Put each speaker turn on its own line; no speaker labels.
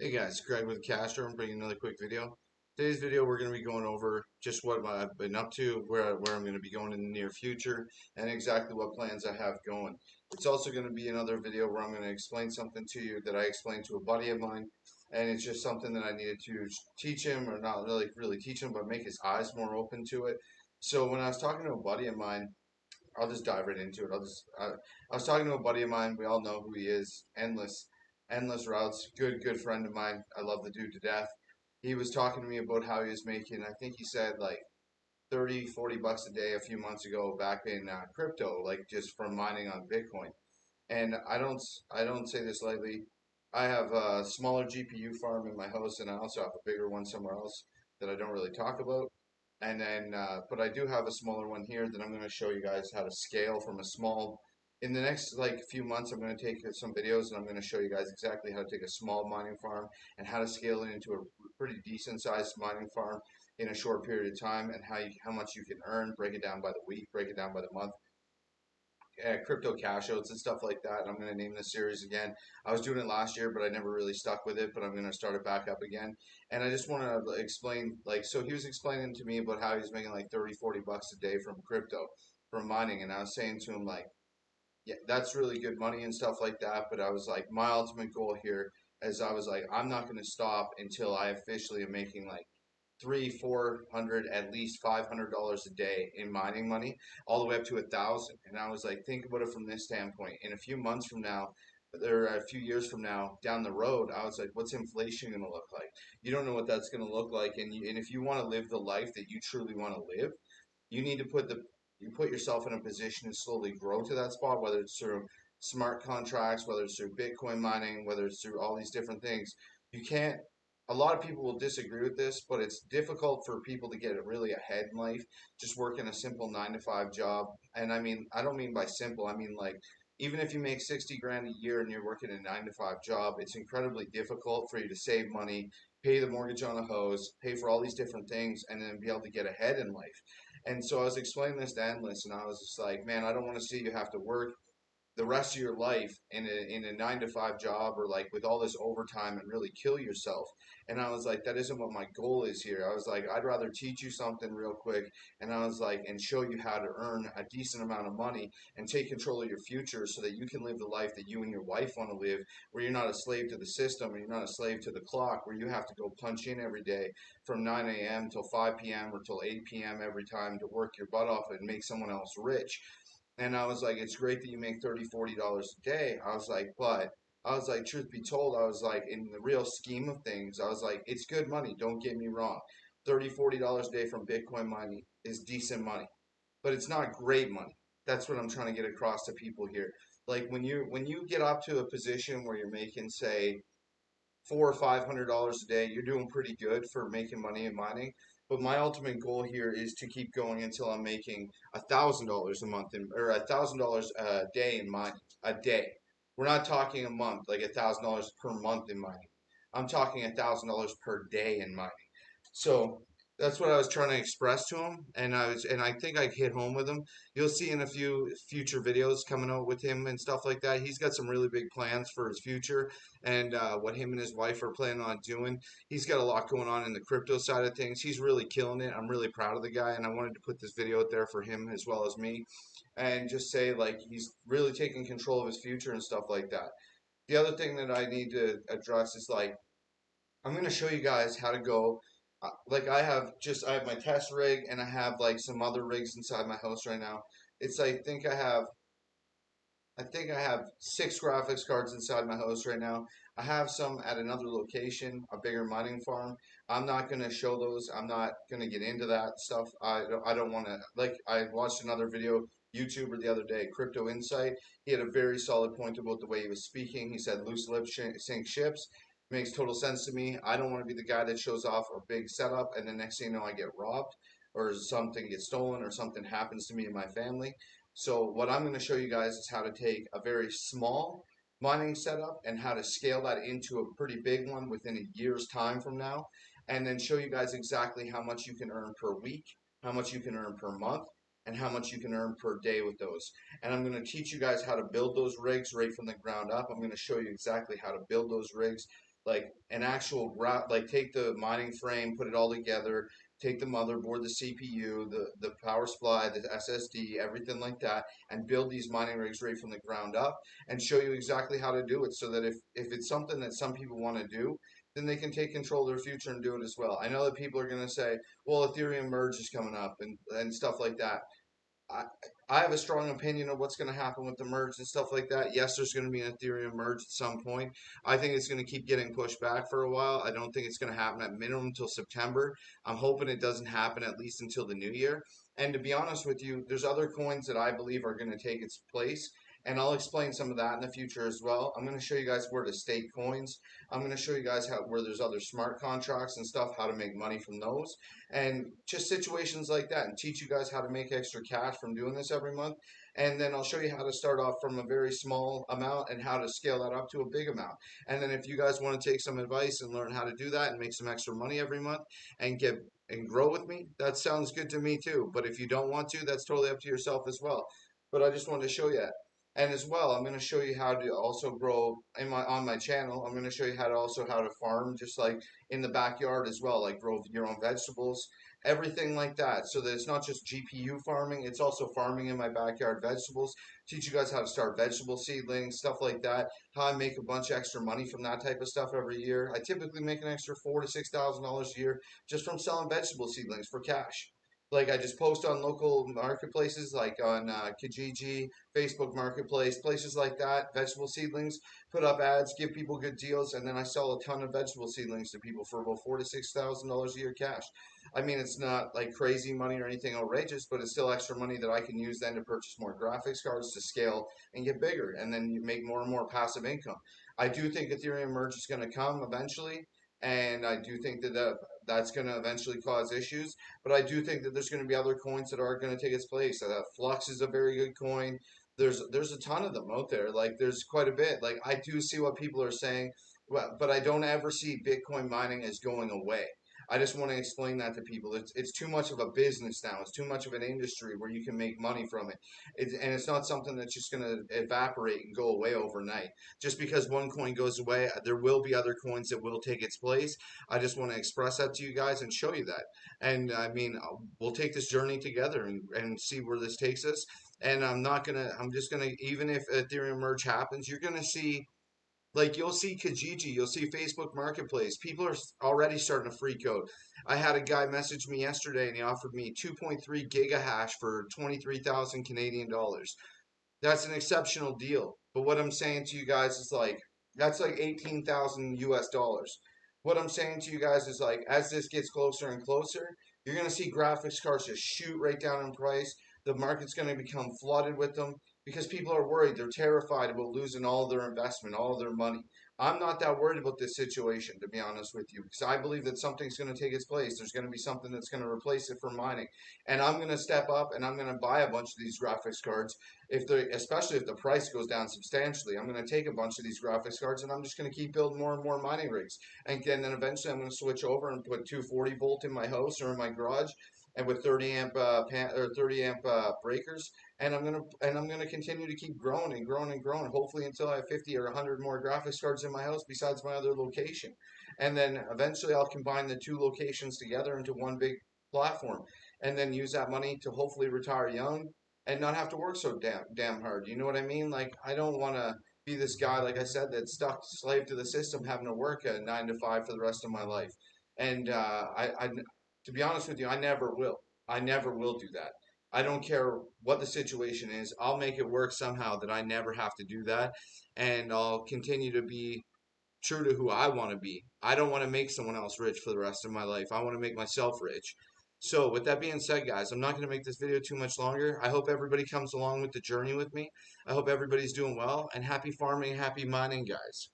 Hey guys, Greg with Castro. I'm bringing another quick video. Today's video, we're going to be going over just what I've been up to, where I'm going to be going in the near future, and exactly what plans I have going. It's also going to be another video where I'm going to explain something to you that I explained to a buddy of mine, and it's just something that I needed to teach him, or not really teach him, but make his eyes more open to it. So when I was talking to a buddy of mine, I'll just dive right into it. I was talking to a buddy of mine. We all know who he is. Endless routes. Good friend of mine. I love the dude to death. He was talking to me about how he was making, I think he said like 30, 40 bucks a day a few months ago back in crypto, like just from mining on Bitcoin. And I don't say this lightly. I have a smaller GPU farm in my house, and I also have a bigger one somewhere else that I don't really talk about. And then, but I do have a smaller one here that I'm going to show you guys how to scale from a small. In the next like few months, I'm going to take some videos and I'm going to show you guys exactly how to take a small mining farm and how to scale it into a pretty decent sized mining farm in a short period of time, and how much you can earn. Break it down by the week, break it down by the month, crypto cash outs and stuff like that. I'm going to name this series again. I was doing it last year, but I never really stuck with it. But I'm going to start it back up again. And I just want to explain, like, so he was explaining to me about how he's making like 30, 40 bucks a day from crypto, from mining. And I was saying to him, like, yeah, that's really good money and stuff like that. But I was like, my ultimate goal here is I was like, I'm not going to stop until I officially am making like three, 400, at least $500 a day in mining money, all the way up to 1,000. And I was like, think about it from this standpoint. In a few months from now, or a few years from now, down the road, I was like, what's inflation going to look like? You don't know what that's going to look like, and if you want to live the life that you truly want to live, you need to put yourself in a position to slowly grow to that spot, whether it's through smart contracts, whether it's through Bitcoin mining, whether it's through all these different things. You can't A lot of people will disagree with this, but it's difficult for people to get really ahead in life just working a simple 9 to 5 job. And I mean, I don't mean by simple, I mean like even if you make 60 grand a year and you're working a 9 to 5 job, it's incredibly difficult for you to save money, pay the mortgage on a house, pay for all these different things, and then be able to get ahead in life. And so I was explaining this to Endless, and I was just like, man, I don't want to see you have to work the rest of your life in a 9 to 5 job, or like with all this overtime, and really kill yourself. And I was like, that isn't what my goal is here. I was like, I'd rather teach you something real quick, and I was like, and show you how to earn a decent amount of money and take control of your future so that you can live the life that you and your wife want to live, where you're not a slave to the system, or you're not a slave to the clock, where you have to go punch in every day from 9 a.m. till 5 p.m. or till 8 p.m. every time to work your butt off and make someone else rich. And I was like, it's great that you make 30, $40 a day. I was like, but I was like, truth be told, I was like, in the real scheme of things, I was like, it's good money. Don't get me wrong. 30, $40 a day from Bitcoin mining is decent money, but it's not great money. That's what I'm trying to get across to people here. Like when you get up to a position where you're making, say, $400 or $500 a day, you're doing pretty good for making money in mining. But my ultimate goal here is to keep going until I'm making $1,000 a month or $1,000 a day in mining. A day. We're not talking a month, like $1,000 per month in mining. I'm talking $1,000 per day in mining. So that's what I was trying to express to him, and I think I hit home with him. You'll see in a few future videos coming out with him and stuff like that. He's got some really big plans for his future, and what him and his wife are planning on doing. He's got a lot going on in the crypto side of things. He's really killing it. I'm really proud of the guy, and I wanted to put this video out there for him as well as me, and just say like he's really taking control of his future and stuff like that. The other thing that I need to address is like I'm gonna show you guys how to go. Like I have my test rig, and I have like some other rigs inside my house right now. It's I think I have 6 graphics cards inside my house right now. I have some at another location, a bigger mining farm. I'm not gonna show those. I'm not gonna get into that stuff. I don't want to. Like I watched another video YouTuber the other day, Crypto Insight. He had a very solid point about the way he was speaking. He said loose lips sink ships. Makes total sense to me. I don't want to be the guy that shows off a big setup and the next thing you know I get robbed, or something gets stolen, or something happens to me and my family. So what I'm going to show you guys is how to take a very small mining setup and how to scale that into a pretty big one within a year's time from now, and then show you guys exactly how much you can earn per week, how much you can earn per month, and how much you can earn per day with those. And I'm going to teach you guys how to build those rigs right from the ground up. I'm going to show you exactly how to build those rigs, like an actual like take the mining frame, put it all together, take the motherboard, the CPU, the power supply, the SSD, everything like that, and build these mining rigs right from the ground up, and show you exactly how to do it, so that if it's something that some people want to do, then they can take control of their future and do it as well. I know that people are going to say, well, Ethereum merge is coming up and stuff like that. I, I have a strong opinion of what's going to happen with the merge and stuff like that. Yes, there's going to be an Ethereum merge at some point. I think it's going to keep getting pushed back for a while. I don't think it's going to happen at minimum until September. I'm hoping it doesn't happen at least until the new year. And to be honest with you, there's other coins that I believe are going to take its place. And I'll explain some of that in the future as well. I'm going to show you guys where to stake coins. I'm going to show you guys how where there's other smart contracts and stuff, how to make money from those and just situations like that, and teach you guys how to make extra cash from doing this every month. And then I'll show you how to start off from a very small amount and how to scale that up to a big amount. And then if you guys want to take some advice and learn how to do that and make some extra money every month and get and grow with me, that sounds good to me too. But if you don't want to, that's totally up to yourself as well. But I just wanted to show you that. And as well, I'm going to show you how to also grow in my on my channel. I'm going to show you how to also how to farm, just like in the backyard as well, like grow your own vegetables, everything like that. So that it's not just GPU farming, it's also farming in my backyard vegetables. Teach you guys how to start vegetable seedlings, stuff like that. How I make a bunch of extra money from that type of stuff every year. I typically make an extra $4,000 to $6,000 a year just from selling vegetable seedlings for cash. Like I just post on local marketplaces, like on Kijiji, Facebook Marketplace, places like that. Vegetable seedlings, put up ads, give people good deals, and then I sell a ton of vegetable seedlings to people for about $4,000 to $6,000 a year cash. I mean, it's not like crazy money or anything outrageous, but it's still extra money that I can use then to purchase more graphics cards to scale and get bigger, and then you make more and more passive income. I do think Ethereum merge is going to come eventually, and I do think that's going to eventually cause issues. But I do think that there's going to be other coins that are going to take its place. Flux is a very good coin. There's a ton of them out there. Like there's quite a bit. Like I do see what people are saying, but I don't ever see Bitcoin mining as going away. I just want to explain that to people. It's too much of a business now. It's too much of an industry where you can make money from it. And it's not something that's just going to evaporate and go away overnight. Just because one coin goes away, there will be other coins that will take its place. I just want to express that to you guys and show you that. And I mean, we'll take this journey together and see where this takes us. And I'm just gonna, even if Ethereum merge happens, you're gonna see, like you'll see Kijiji, you'll see Facebook Marketplace. People are already starting to freak out. I had a guy message me yesterday and he offered me 2.3 gigahash for 23,000 Canadian dollars. That's an exceptional deal. But what I'm saying to you guys is like that's like 18,000 US dollars. What I'm saying to you guys is like as this gets closer and closer, you're going to see graphics cards just shoot right down in price. The market's going to become flooded with them because people are worried. They're terrified about losing all their investment, all their money. I'm not that worried about this situation, to be honest with you, because I believe that something's going to take its place. There's going to be something that's going to replace it for mining. And I'm going to step up and I'm going to buy a bunch of these graphics cards if the especially if the price goes down substantially. I'm going to take a bunch of these graphics cards and I'm just going to keep building more and more mining rigs. And then eventually I'm going to switch over and put 240 volt in my house or in my garage, and with 30 amp 30 amp breakers, and I'm gonna continue to keep growing and growing and growing, hopefully until I have 50 or 100 more graphics cards in my house besides my other location, and then eventually I'll combine the two locations together into one big platform, and then use that money to hopefully retire young and not have to work so damn hard. You know what I mean? Like I don't want to be this guy, like I said, that's stuck slave to the system, having to work a 9 to 5 for the rest of my life. And to be honest with you, I never will. I never will do that. I don't care what the situation is. I'll make it work somehow that I never have to do that. And I'll continue to be true to who I want to be. I don't want to make someone else rich for the rest of my life. I want to make myself rich. So, with that being said, guys, I'm not going to make this video too much longer. I hope everybody comes along with the journey with me. I hope everybody's doing well, and happy farming, happy mining, guys.